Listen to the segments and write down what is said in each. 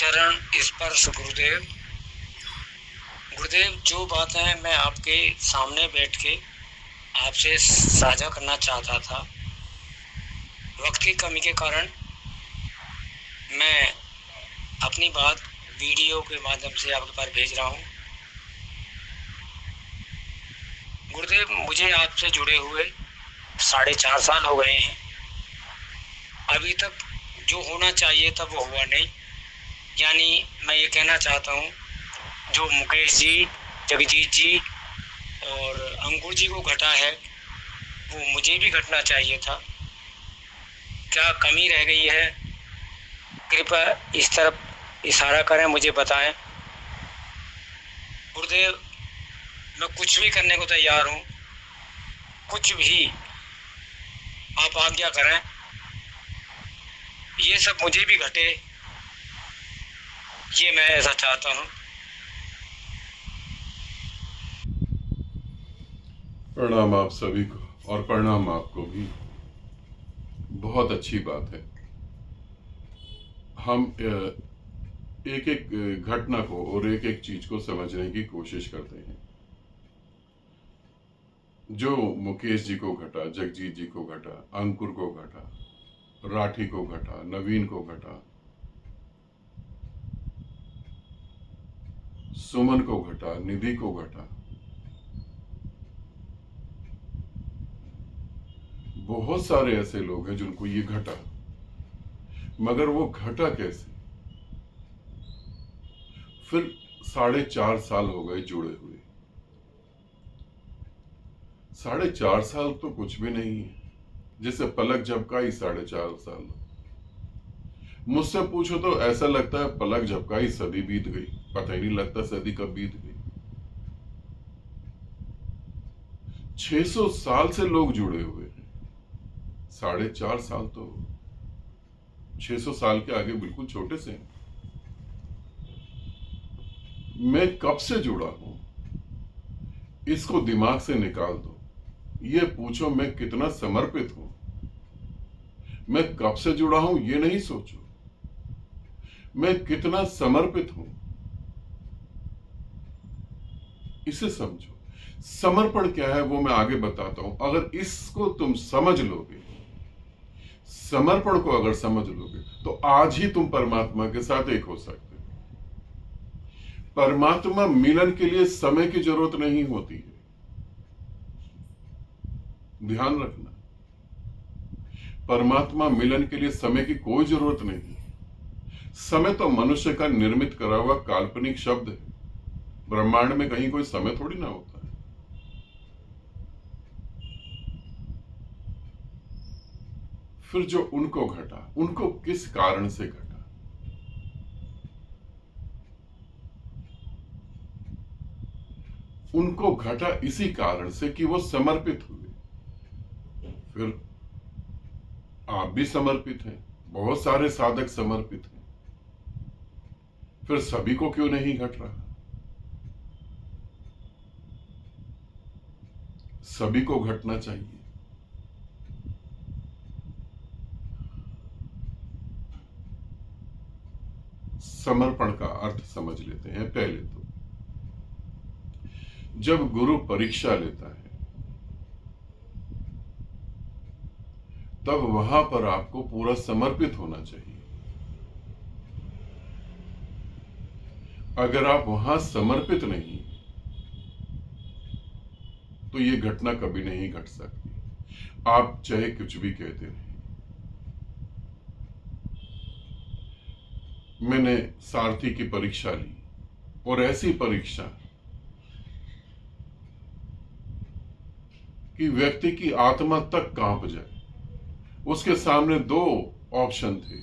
चरण स्पर्श गुरुदेव। गुरुदेव, जो बातें मैं आपके सामने बैठ के आपसे साझा करना चाहता था, वक्त की कमी के कारण मैं अपनी बात वीडियो के माध्यम से आपके पास भेज रहा हूँ। गुरुदेव, मुझे आपसे जुड़े हुए 4.5 साल हो गए हैं। अभी तक जो होना चाहिए था वो हुआ नहीं। यानी मैं ये कहना चाहता हूँ, जो मुकेश जी, जगजीत जी और अंकुर जी को घटा है वो मुझे भी घटना चाहिए था। क्या कमी रह गई है? कृपया इस तरफ इशारा करें, मुझे बताएं। गुरुदेव, मैं कुछ भी करने को तैयार हूँ, कुछ भी आप आज्ञा करें। ये सब मुझे भी घटे, ये मैं ऐसा चाहता हूँ। प्रणाम आप सभी को, और प्रणाम आपको भी। बहुत अच्छी बात है। हम एक एक घटना को और एक एक चीज को समझने की कोशिश करते हैं। जो मुकेश जी को घटा, जगजीत जी को घटा, अंकुर को घटा, राठी को घटा, नवीन को घटा, सुमन को घटा, निधि को घटा, बहुत सारे ऐसे लोग हैं जिनको ये घटा। मगर वो घटा कैसे? फिर 4.5 साल हो गए जुड़े हुए। 4.5 साल तो कुछ भी नहीं है। जैसे पलक झपकाई 4.5 साल। मुझसे पूछो तो ऐसा लगता है पलक झपकाई सदी बीत गई, पता ही नहीं लगता सदी कब बीत गई। 600 साल से लोग जुड़े हुए हैं। 4.5 साल तो 600 साल के आगे बिल्कुल छोटे से हैं। मैं कब से जुड़ा हूं, इसको दिमाग से निकाल दो। ये पूछो मैं कितना समर्पित हूं। मैं कब से जुड़ा हूं ये नहीं सोचो, मैं कितना समर्पित हूं इसे समझो। समर्पण क्या है वो मैं आगे बताता हूं। अगर इसको तुम समझ लोगे, समर्पण को अगर समझ लोगे, तो आज ही तुम परमात्मा के साथ एक हो सकते हो। परमात्मा मिलन के लिए समय की जरूरत नहीं होती है, ध्यान रखना। परमात्मा मिलन के लिए समय की कोई जरूरत नहीं। समय तो मनुष्य का निर्मित करा हुआ काल्पनिक शब्द है। ब्रह्मांड में कहीं कोई समय थोड़ी ना होता है। फिर जो उनको घटा, उनको किस कारण से घटा? उनको घटा इसी कारण से कि वो समर्पित हुए। फिर आप भी समर्पित हैं, बहुत सारे साधक समर्पित हैं। फिर सभी को क्यों नहीं घट रहा? सभी को घटना चाहिए। समर्पण का अर्थ समझ लेते हैं पहले तो। जब गुरु परीक्षा लेता है तब वहां पर आपको पूरा समर्पित होना चाहिए। अगर आप वहां समर्पित नहीं, तो ये घटना कभी नहीं घट सकती, आप चाहे कुछ भी कहते रहे। मैंने सारथी की परीक्षा ली, और ऐसी परीक्षा कि व्यक्ति की आत्मा तक कांप जाए। उसके सामने दो ऑप्शन थे,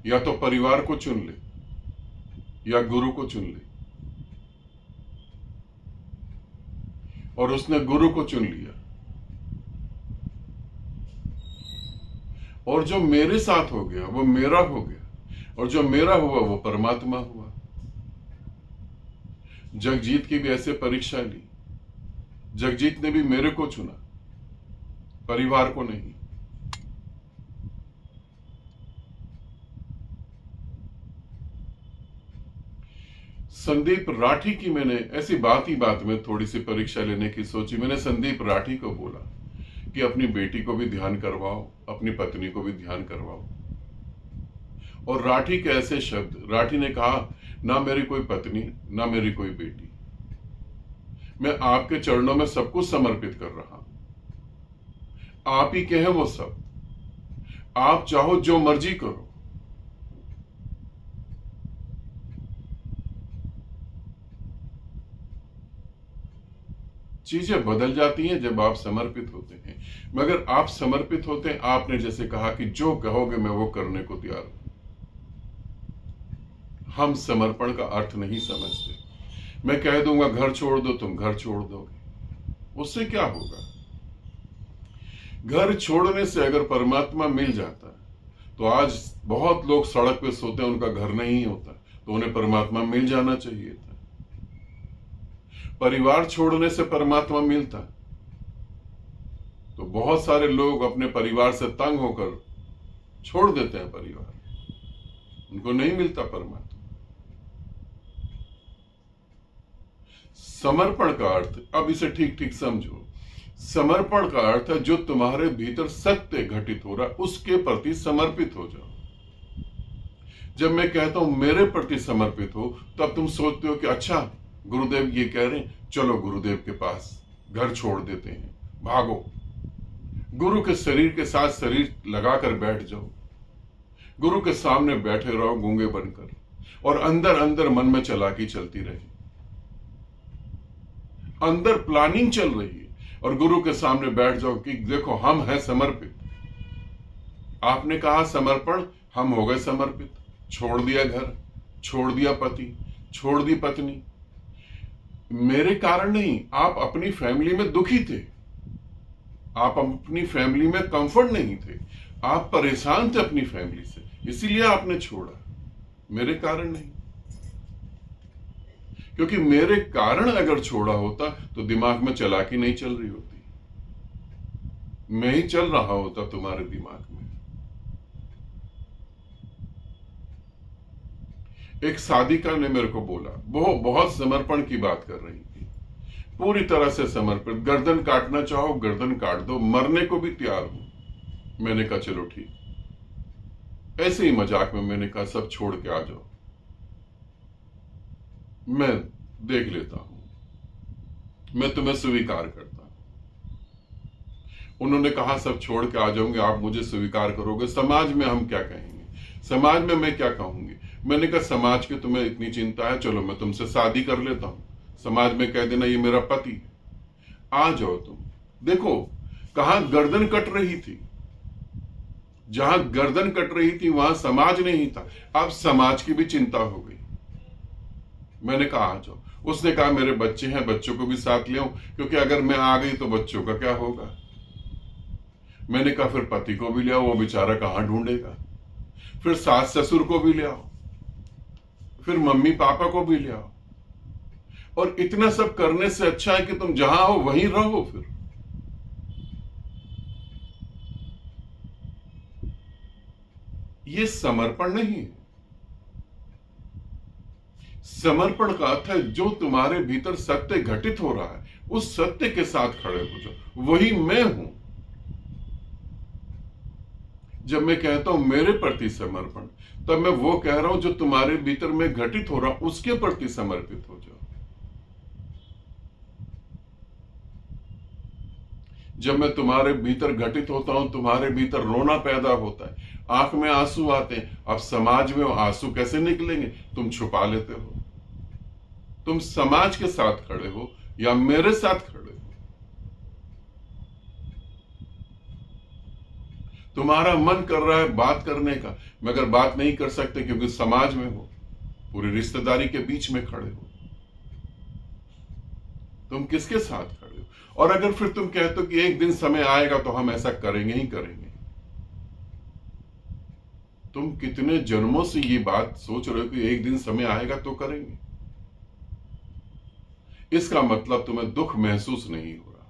या तो परिवार को चुन ले या गुरु को चुन ले, और उसने गुरु को चुन लिया। और जो मेरे साथ हो गया वो मेरा हो गया, और जो मेरा हुआ वो परमात्मा हुआ। जगजीत की भी ऐसे परीक्षा ली। जगजीत ने भी मेरे को चुना, परिवार को नहीं। संदीप राठी की मैंने ऐसी बात ही बात में थोड़ी सी परीक्षा लेने की सोची। मैंने संदीप राठी को बोला कि अपनी बेटी को भी ध्यान करवाओ, अपनी पत्नी को भी ध्यान करवाओ। और राठी के ऐसे शब्द, राठी ने कहा, ना मेरी कोई पत्नी, ना मेरी कोई बेटी, मैं आपके चरणों में सब कुछ समर्पित कर रहा हूं। आप ही के हैं वो सब, आप चाहो जो मर्जी करो। चीजें बदल जाती हैं जब आप समर्पित होते हैं। मगर आप समर्पित होते हैं, आपने जैसे कहा कि जो कहोगे मैं वो करने को तैयार हूं। हम समर्पण का अर्थ नहीं समझते। मैं कह दूंगा घर छोड़ दो, तुम घर छोड़ दोगे, उससे क्या होगा? घर छोड़ने से अगर परमात्मा मिल जाता तो आज बहुत लोग सड़क पे सोते हैं, उनका घर नहीं होता, तो उन्हें परमात्मा मिल जाना चाहिए था। परिवार छोड़ने से परमात्मा मिलता तो बहुत सारे लोग अपने परिवार से तंग होकर छोड़ देते हैं परिवार, उनको नहीं मिलता परमात्मा। समर्पण का अर्थ, अब इसे ठीक ठीक समझो, समर्पण का अर्थ है जो तुम्हारे भीतर सत्य घटित हो रहा है उसके प्रति समर्पित हो जाओ। जब मैं कहता हूं मेरे प्रति समर्पित हो, तब तुम सोचते हो कि अच्छा गुरुदेव ये कह रहे हैं, चलो गुरुदेव के पास घर छोड़ देते हैं, भागो, गुरु के शरीर के साथ शरीर लगाकर बैठ जाओ, गुरु के सामने बैठे रहो गूंगे बनकर, और अंदर अंदर मन में चालाकी चलती रही, अंदर प्लानिंग चल रही है, और गुरु के सामने बैठ जाओ कि देखो हम हैं समर्पित। आपने कहा समर्पण, हम हो गए समर्पित। छोड़ दिया घर, छोड़ दिया पति, छोड़ दी पत्नी। मेरे कारण नहीं, आप अपनी फैमिली में दुखी थे, आप अपनी फैमिली में कंफर्ट नहीं थे, आप परेशान थे अपनी फैमिली से, इसीलिए आपने छोड़ा, मेरे कारण नहीं। क्योंकि मेरे कारण अगर छोड़ा होता तो दिमाग में चालाकी नहीं चल रही होती, मैं ही चल रहा होता तुम्हारे दिमाग में। एक साधिका ने मेरे को बोला, वो बहुत समर्पण की बात कर रही थी, पूरी तरह से समर्पित, गर्दन काटना चाहो गर्दन काट दो, मरने को भी तैयार हूं। मैंने कहा चलो ठीक, ऐसे ही मजाक में मैंने कहा सब छोड़ के आ जाओ, मैं देख लेता हूं, मैं तुम्हें स्वीकार करता हूं। उन्होंने कहा सब छोड़ के आ जाऊंगे, आप मुझे स्वीकार करोगे, समाज में हम क्या कहेंगे, समाज में मैं क्या कहूंगी। मैंने कहा समाज की तुम्हें इतनी चिंता है, चलो मैं तुमसे शादी कर लेता हूं, समाज में कह देना ये मेरा पति है, आ जाओ तुम। देखो कहां गर्दन कट रही थी, जहां गर्दन कट रही थी वहां समाज नहीं था, अब समाज की भी चिंता हो गई। मैंने कहा आ जाओ। उसने कहा मेरे बच्चे हैं, बच्चों को भी साथ ले आऊं, क्योंकि अगर मैं आ गई तो बच्चों का क्या होगा। मैंने कहा फिर पति को भी ले आओ, वो बेचारा कहां ढूंढेगा, फिर सास ससुर को भी ले आओ, फिर मम्मी पापा को भी ले आओ, और इतना सब करने से अच्छा है कि तुम जहां हो वहीं रहो। फिर ये समर्पण नहीं है। समर्पण का अर्थ है जो तुम्हारे भीतर सत्य घटित हो रहा है उस सत्य के साथ खड़े हो जाओ, वही मैं हूं। जब मैं कहता हूं मेरे प्रति समर्पण, तब मैं वो कह रहा हूं जो तुम्हारे भीतर में घटित हो रहा हूं उसके प्रति समर्पित हो जाओ। जब मैं तुम्हारे भीतर घटित होता हूं, तुम्हारे भीतर रोना पैदा होता है, आंख में आंसू आते हैं। अब समाज में आंसू कैसे निकलेंगे, तुम छुपा लेते हो। तुम समाज के साथ खड़े हो या मेरे साथ खड़े हो, तुम्हारा मन कर रहा है बात करने का, मगर बात नहीं कर सकते क्योंकि समाज में हो, पूरी रिश्तेदारी के बीच में खड़े हो। तुम किसके साथ खड़े हो? और अगर फिर तुम कहते हो कि एक दिन समय आएगा तो हम ऐसा करेंगे ही करेंगे, तुम कितने जन्मों से ये बात सोच रहे हो कि एक दिन समय आएगा तो करेंगे। इसका मतलब तुम्हें दुख महसूस नहीं हो रहा।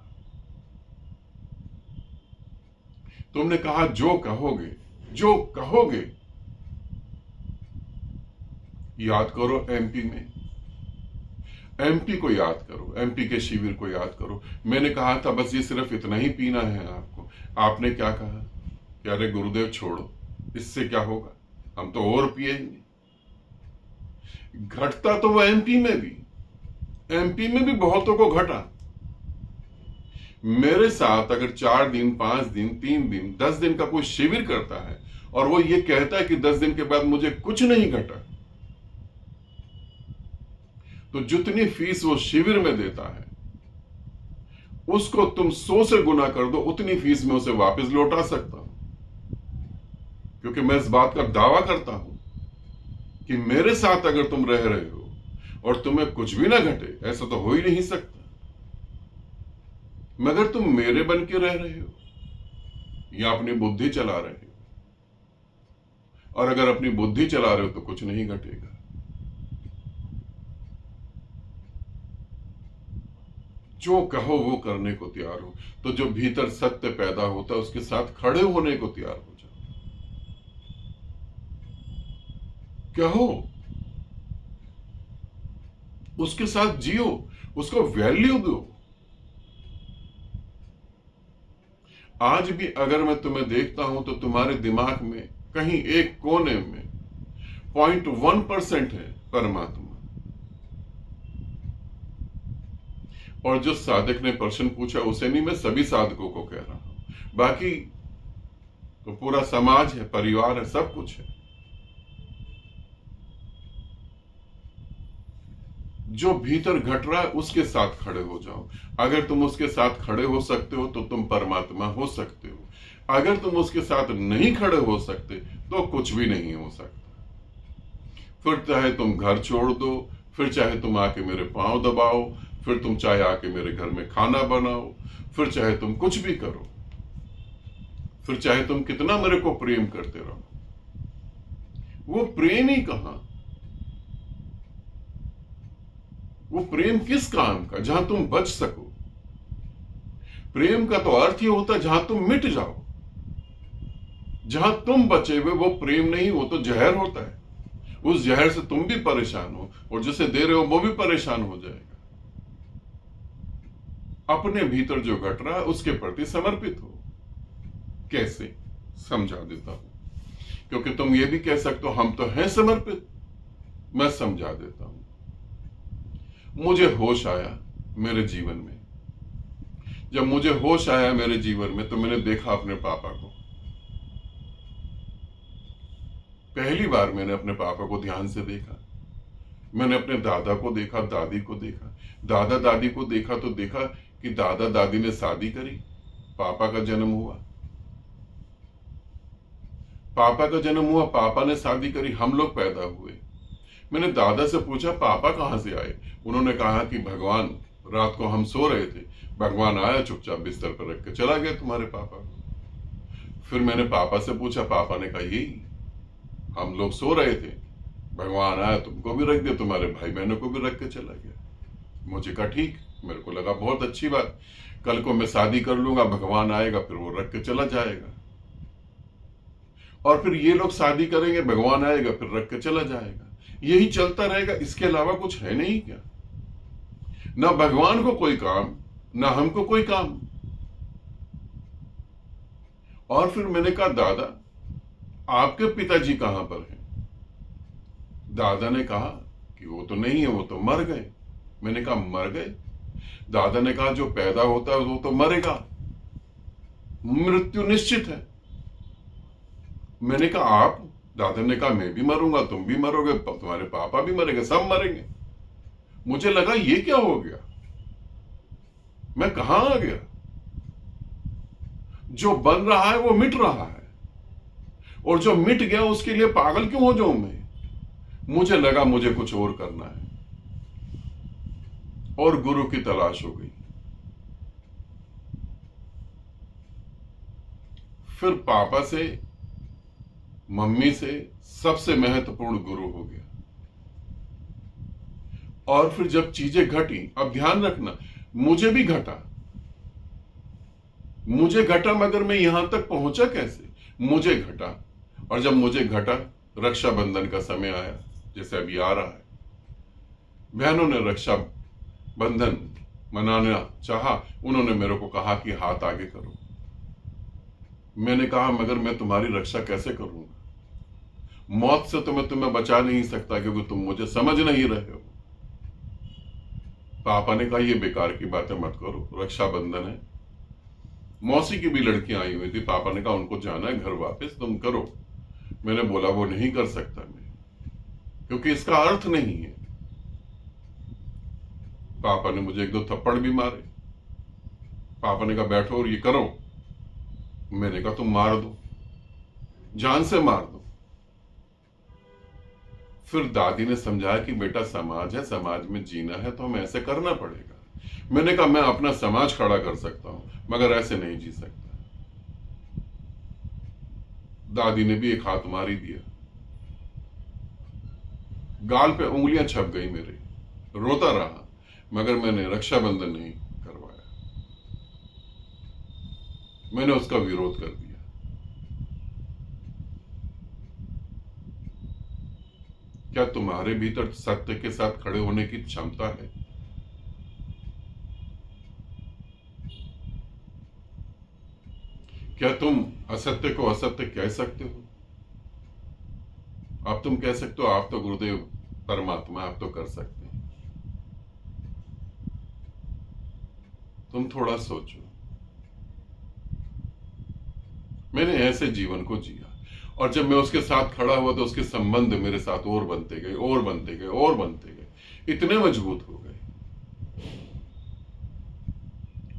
तुमने कहा जो कहोगे, जो कहोगे। याद करो एमपी में एमपी को याद करो, एमपी के शिविर को याद करो। मैंने कहा था बस ये सिर्फ इतना ही पीना है आपको। आपने क्या कहा कि अरे गुरुदेव छोड़ो, इससे क्या होगा, हम तो और पिएंगे। घटता तो वो एमपी में भी बहुतों को घटा। मेरे साथ अगर 4 दिन, 5 दिन, 3 दिन, 10 दिन का कोई शिविर करता है और वो ये कहता है कि 10 दिन के बाद मुझे कुछ नहीं घटा, तो जितनी फीस वो शिविर में देता है उसको तुम 100 से गुना कर दो, उतनी फीस में उसे वापस लौटा सकता हूं। क्योंकि मैं इस बात का दावा करता हूं कि मेरे साथ अगर तुम रह रहे हो और तुम्हें कुछ भी ना घटे, ऐसा तो हो ही नहीं सकता, मगर तुम मेरे बन के रह रहे हो या अपनी बुद्धि चला रहे हो। और अगर अपनी बुद्धि चला रहे हो तो कुछ नहीं घटेगा। जो कहो वो करने को तैयार हो, तो जो भीतर सत्य पैदा होता है उसके साथ खड़े होने को तैयार हो जाओ। कहो, उसके साथ जियो, उसको वैल्यू दो। आज भी अगर मैं तुम्हें देखता हूं तो तुम्हारे दिमाग में कहीं एक कोने में 0.1% है परमात्मा। और जो साधक ने प्रश्न पूछा उसे नहीं, मैं सभी साधकों को कह रहा हूं, बाकी तो पूरा समाज है, परिवार है, सब कुछ है। जो भीतर घट रहा है उसके साथ खड़े हो जाओ। अगर तुम उसके साथ खड़े हो सकते हो तो तुम परमात्मा हो सकते हो। अगर तुम उसके साथ नहीं खड़े हो सकते तो कुछ भी नहीं हो सकता। फिर चाहे तुम घर छोड़ दो, फिर चाहे तुम आके मेरे पांव दबाओ, फिर तुम चाहे आके मेरे घर में खाना बनाओ, फिर चाहे तुम कुछ भी करो, फिर चाहे तुम कितना मेरे को प्रेम करते रहो, वो प्रेम ही कहां, वो प्रेम किस काम का जहां तुम बच सको। प्रेम का तो अर्थ ही होता है जहां तुम मिट जाओ। जहां तुम बचे हुए वो प्रेम नहीं, वो तो जहर होता है। उस जहर से तुम भी परेशान हो और जिसे दे रहे हो वो भी परेशान हो जाएगा। अपने भीतर जो घट रहा है उसके प्रति समर्पित हो। कैसे, समझा देता हूं। क्योंकि तुम ये भी कह सकते हो हम तो हैं समर्पित। मैं समझा देता हूं। मुझे होश आया मेरे जीवन में, जब मुझे होश आया मेरे जीवन में तो मैंने देखा अपने पापा को। पहली बार मैंने अपने पापा को ध्यान से देखा। मैंने अपने दादा को देखा, दादी को देखा। दादा दादी को देखा तो देखा कि दादा दादी ने शादी करी, पापा का जन्म हुआ। पापा का जन्म हुआ, पापा ने शादी करी, हम लोग पैदा हुए। मैंने दादा से पूछा पापा कहां से आए। उन्होंने कहा कि भगवान, रात को हम सो रहे थे, भगवान आया, चुपचाप बिस्तर पर रख के चला गया तुम्हारे पापा को। फिर मैंने पापा से पूछा, पापा ने कहा यही, हम लोग सो रहे थे, भगवान आया, तुमको भी रख दिया, तुम्हारे भाई बहनों को भी रख के चला गया। मुझे कहा ठीक, मेरे को लगा बहुत अच्छी बात, कल को मैं शादी कर लूंगा, भगवान आएगा, फिर वो रख के चला जाएगा। और फिर ये लोग शादी करेंगे, भगवान आएगा, फिर रख के चला जाएगा। यही चलता रहेगा, इसके अलावा कुछ है नहीं क्या? ना भगवान को कोई काम, ना हमको कोई काम। और फिर मैंने कहा दादा, आपके पिताजी कहां पर हैं? दादा ने कहा कि वो तो नहीं है, वो तो मर गए। मैंने कहा मर गए? दादा ने कहा जो पैदा होता है वो तो मरेगा, मृत्यु निश्चित है। मैंने कहा आप? दादा ने कहा मैं भी मरूंगा, तुम भी मरोगे, तुम्हारे पापा भी मरेंगे, सब मरेंगे। मुझे लगा ये क्या हो गया, मैं कहां आ गया? जो बन रहा है वो मिट रहा है, और जो मिट गया उसके लिए पागल क्यों हो जाऊं मैं? मुझे लगा मुझे कुछ और करना है, और गुरु की तलाश हो गई। फिर पापा से, मम्मी से सबसे महत्वपूर्ण गुरु हो गया। और फिर जब चीजें घटी, अब ध्यान रखना, मुझे भी घटा, मुझे घटा, मगर मैं यहां तक पहुंचा कैसे? मुझे घटा, और जब मुझे घटा, रक्षाबंधन का समय आया, जैसे अभी आ रहा है, बहनों ने रक्षा बंधन मनाना चाहा, उन्होंने मेरे को कहा कि हाथ आगे करो। मैंने कहा मगर मैं तुम्हारी रक्षा कैसे करूंगा, मौत से तो मैं तुम्हें बचा नहीं सकता क्योंकि तुम मुझे समझ नहीं रहे हो। पापा ने कहा ये बेकार की बातें मत करो, रक्षाबंधन है। मौसी की भी लड़कियां आई हुई थी, पापा ने कहा उनको जाना है घर वापस, तुम करो। मैंने बोला वो नहीं कर सकता मैं, क्योंकि इसका अर्थ नहीं है। पापा ने मुझे एक दो थप्पड़ भी मारे। पापा ने कहा बैठो और ये करो। मैंने कहा तुम मार दो, जान से मार दो। फिर दादी ने समझाया कि बेटा समाज है, समाज में जीना है तो हमें ऐसे करना पड़ेगा। मैंने कहा मैं अपना समाज खड़ा कर सकता हूं मगर ऐसे नहीं जी सकता। दादी ने भी एक हाथ मार ही दिया, गाल पे उंगलियां छप गई मेरे। रोता रहा मगर मैंने रक्षाबंधन नहीं करवाया, मैंने उसका विरोध कर दिया। क्या तुम्हारे भीतर सत्य के साथ खड़े होने की क्षमता है? क्या तुम असत्य को असत्य कह सकते हो? आप तुम कह सकते हो आप तो गुरुदेव परमात्मा, आप तो कर सकते हैं। तुम थोड़ा सोचो। मैंने ऐसे जीवन को जिया और जब मैं उसके साथ खड़ा हुआ तो उसके संबंध मेरे साथ और बनते गए और बनते गए और बनते गए, इतने मजबूत हो गए।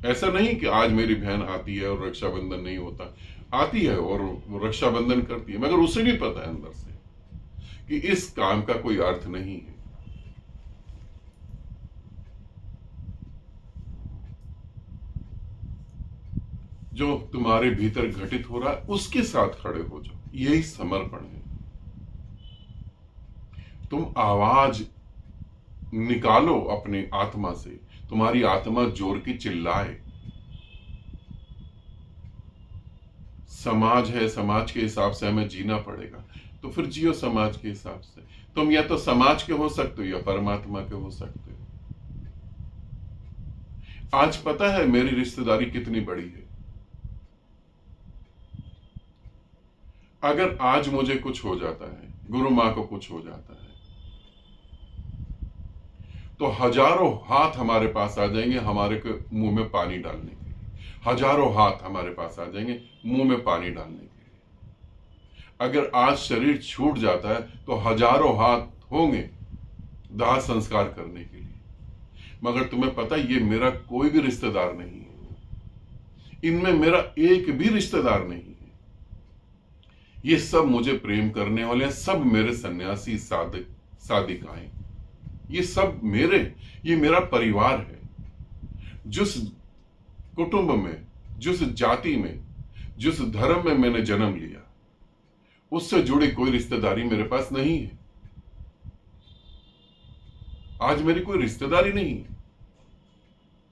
ऐसा नहीं कि आज मेरी बहन आती है और रक्षाबंधन नहीं होता, आती है और वो रक्षाबंधन करती है, मगर उसे भी पता है अंदर से कि इस काम का कोई अर्थ नहीं है। जो तुम्हारे भीतर घटित हो रहा है उसके साथ खड़े हो जाओ, यही समर्पण है। तुम आवाज निकालो अपनी आत्मा से, तुम्हारी आत्मा जोर की चिल्लाए। समाज है, समाज के हिसाब से हमें जीना पड़ेगा, तो फिर जियो समाज के हिसाब से। तुम या तो समाज के हो सकते हो या परमात्मा के हो सकते हो। आज पता है मेरी रिश्तेदारी कितनी बड़ी है। अगर आज मुझे कुछ हो जाता है, गुरु मां को कुछ हो जाता है, तो हजारों हाथ हमारे पास आ जाएंगे हमारे को मुंह में पानी डालने के लिए। हजारों हाथ हमारे पास आ जाएंगे मुंह में पानी डालने के लिए। अगर आज शरीर छूट जाता है तो हजारों हाथ होंगे दाह संस्कार करने के लिए। मगर तुम्हें पता ये मेरा कोई भी रिश्तेदार नहीं है, इनमें मेरा एक भी रिश्तेदार नहीं है। ये सब मुझे प्रेम करने वाले हैं, सब मेरे सन्यासी साधक साधिकाएं, ये सब ये मेरा परिवार है। जिस कुटुंब में, जिस जाति में, जिस धर्म में मैंने जन्म लिया, उससे जुड़ी कोई रिश्तेदारी मेरे पास नहीं है। आज मेरी कोई रिश्तेदारी नहीं है,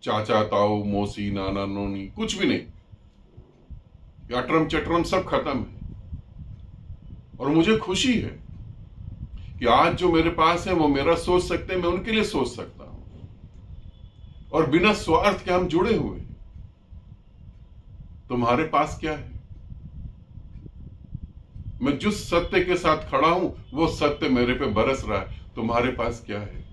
चाचा ताऊ मौसी नाना नोनी कुछ भी नहीं। अटरम चटरम सब खत्म है। और मुझे खुशी है कि आज जो मेरे पास है वो मेरा सोच सकते हैं, मैं उनके लिए सोच सकता हूं और बिना स्वार्थ के हम जुड़े हुए हैं। तुम्हारे पास क्या है? मैं जिस सत्य के साथ खड़ा हूं वो सत्य मेरे पे बरस रहा है। तुम्हारे पास क्या है?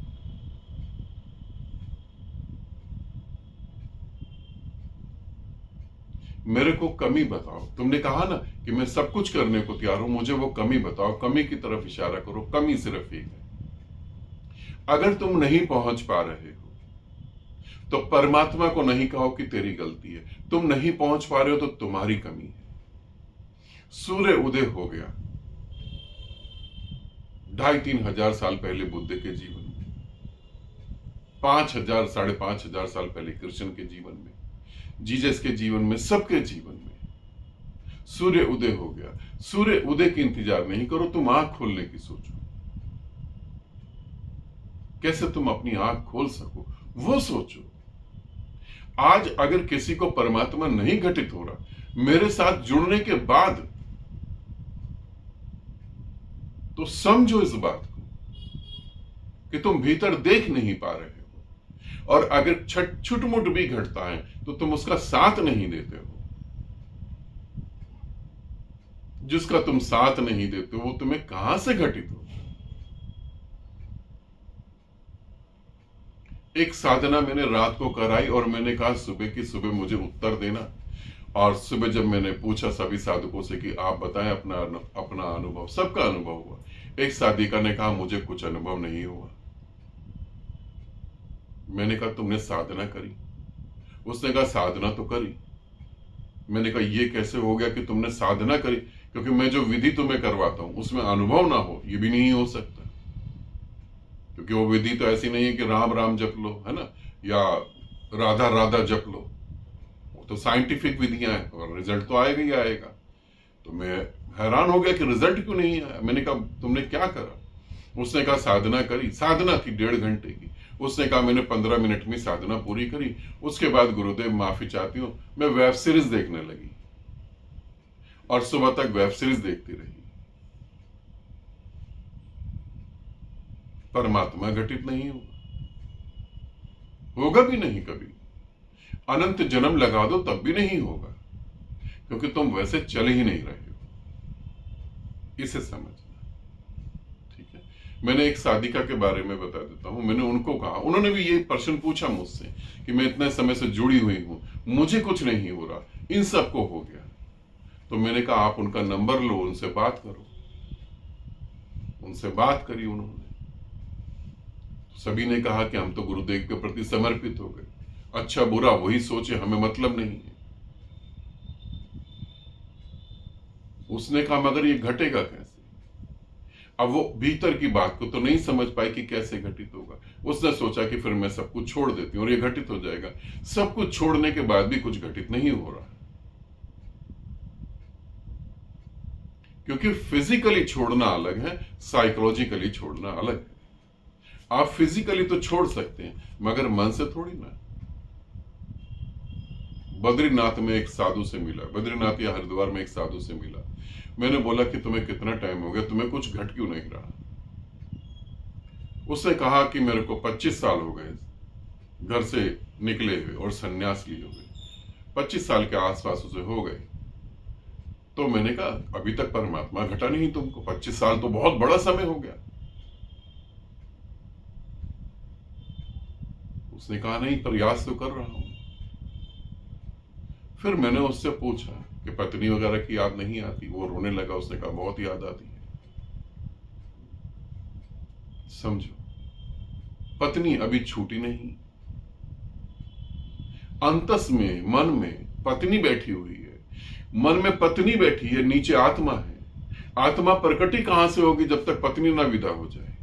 मेरे को कमी बताओ। तुमने कहा ना कि मैं सब कुछ करने को तैयार हूं, मुझे वो कमी बताओ, कमी की तरफ इशारा करो। कमी सिर्फ एक है। अगर तुम नहीं पहुंच पा रहे हो तो परमात्मा को नहीं कहो कि तेरी गलती है। तुम नहीं पहुंच पा रहे हो तो तुम्हारी कमी है। सूर्य उदय हो गया 2,500-3,000 साल पहले बुद्ध के जीवन में, 5,000 5,500 साल पहले कृष्ण के जीवन में, जीसस के जीवन में, सबके जीवन में सूर्य उदय हो गया। सूर्य उदय की इंतजार नहीं करो, तुम आंख खोलने की सोचो। कैसे तुम अपनी आंख खोल सको वो सोचो। आज अगर किसी को परमात्मा नहीं घटित हो रहा मेरे साथ जुड़ने के बाद, तो समझो इस बात को कि तुम भीतर देख नहीं पा रहे हो। और अगर छुटमुट भी घटता है तो तुम उसका साथ नहीं देते हो। जिसका तुम साथ नहीं देते हो वो तुम्हें कहां से घटित हो। एक साधना मैंने रात को कराई और मैंने कहा सुबह की सुबह मुझे उत्तर देना। और सुबह जब मैंने पूछा सभी साधकों से कि आप बताएं अपना अपना अनुभव, सबका अनुभव हुआ। एक साधिका ने कहा मुझे कुछ अनुभव नहीं हुआ। मैंने कहा तुमने साधना करी? उसने कहा साधना तो करी। मैंने कहा ये कैसे हो गया कि तुमने साधना करी, क्योंकि मैं जो विधि तुम्हें करवाता हूं उसमें अनुभव ना हो ये भी नहीं हो सकता। क्योंकि वो विधि तो ऐसी नहीं है कि राम राम जप लो, है ना, या राधा राधा जप लो। वो तो साइंटिफिक विधियां हैं और रिजल्ट तो आएगा ही आएगा। तो मैं हैरान हो गया कि रिजल्ट क्यों नहीं आया। मैंने कहा तुमने क्या करा? उसने कहा साधना करी। साधना थी 1.5 घंटे की। उसने कहा मैंने 15 मिनट में साधना पूरी करी। उसके बाद गुरुदेव माफी चाहती हूं, मैं वेब सीरीज देखने लगी और सुबह तक वेब सीरीज देखती रही। परमात्मा घटित नहीं होगा भी नहीं कभी। अनंत जन्म लगा दो तब भी नहीं होगा, क्योंकि तुम वैसे चल ही नहीं रहे हो। इसे समझना, ठीक है। मैंने एक साधिका के बारे में बता देता हूं। मैंने उनको कहा, उन्होंने भी ये प्रश्न पूछा मुझसे कि मैं इतने समय से जुड़ी हुई हूं, मुझे कुछ नहीं हो रहा, इन सबको हो गया। तो मैंने कहा आप उनका नंबर लो, उनसे बात करो। उनसे बात करी उन्होंने। सभी ने कहा कि हम तो गुरुदेव के प्रति समर्पित हो गए, अच्छा बुरा वही सोचे, हमें मतलब नहीं है। उसने कहा मगर ये घटेगा कैसे? अब वो भीतर की बात को तो नहीं समझ पाई कि कैसे घटित होगा। उसने सोचा कि फिर मैं सब कुछ छोड़ देती हूं और ये घटित हो जाएगा। सब कुछ छोड़ने के बाद भी कुछ घटित नहीं हो रहा, क्योंकि फिजिकली छोड़ना अलग है, साइकोलॉजिकली छोड़ना अलग है। आप फिजिकली तो छोड़ सकते हैं मगर मन से थोड़ी ना। बद्रीनाथ में एक साधु से मिला, बद्रीनाथ या हरिद्वार में एक साधु से मिला। मैंने बोला कि तुम्हें कितना टाइम हो गया, तुम्हें कुछ घट क्यों नहीं रहा? उसने कहा कि मेरे को 25 साल हो गए घर से निकले हुए और सन्यास लिए हुए। 25 साल के आसपास उसे हो गए। तो मैंने कहा अभी तक परमात्मा घटा नहीं तुमको, 25 साल तो बहुत बड़ा समय हो गया। उसने कहा नहीं, प्रयास तो कर रहा हूं। फिर मैंने उससे पूछा कि पत्नी वगैरह की याद नहीं आती? वो रोने लगा। उसने कहा बहुत याद आती है। समझो, पत्नी अभी छूटी नहीं। अंतस में, मन में पत्नी बैठी हुई है। मन में पत्नी बैठी है, नीचे आत्मा है। आत्मा प्रकट ही कहां से होगी जब तक पत्नी ना विदा हो जाए।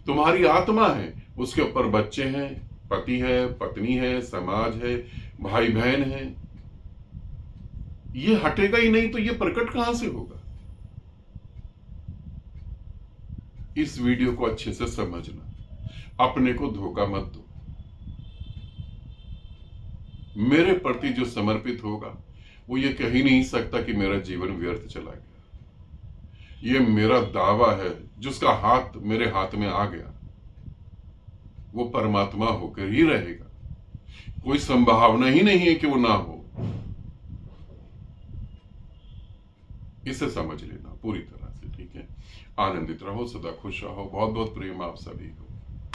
तुम्हारी आत्मा है, उसके ऊपर बच्चे हैं, पति है, पत्नी है, समाज है, भाई बहन है। ये हटेगा ही नहीं तो ये प्रकट कहां से होगा? इस वीडियो को अच्छे से समझना, अपने को धोखा मत दो। मेरे प्रति जो समर्पित होगा वो ये कह ही नहीं सकता कि मेरा जीवन व्यर्थ चला गया। ये मेरा दावा है, जिसका हाथ मेरे हाथ में आ गया वो परमात्मा होकर ही रहेगा। कोई संभावना ही नहीं है कि वो ना हो। इसे समझ लेना पूरी तरह से, ठीक है। आनंदित रहो, सदा खुश रहो। बहुत बहुत प्रेम आप सभी को।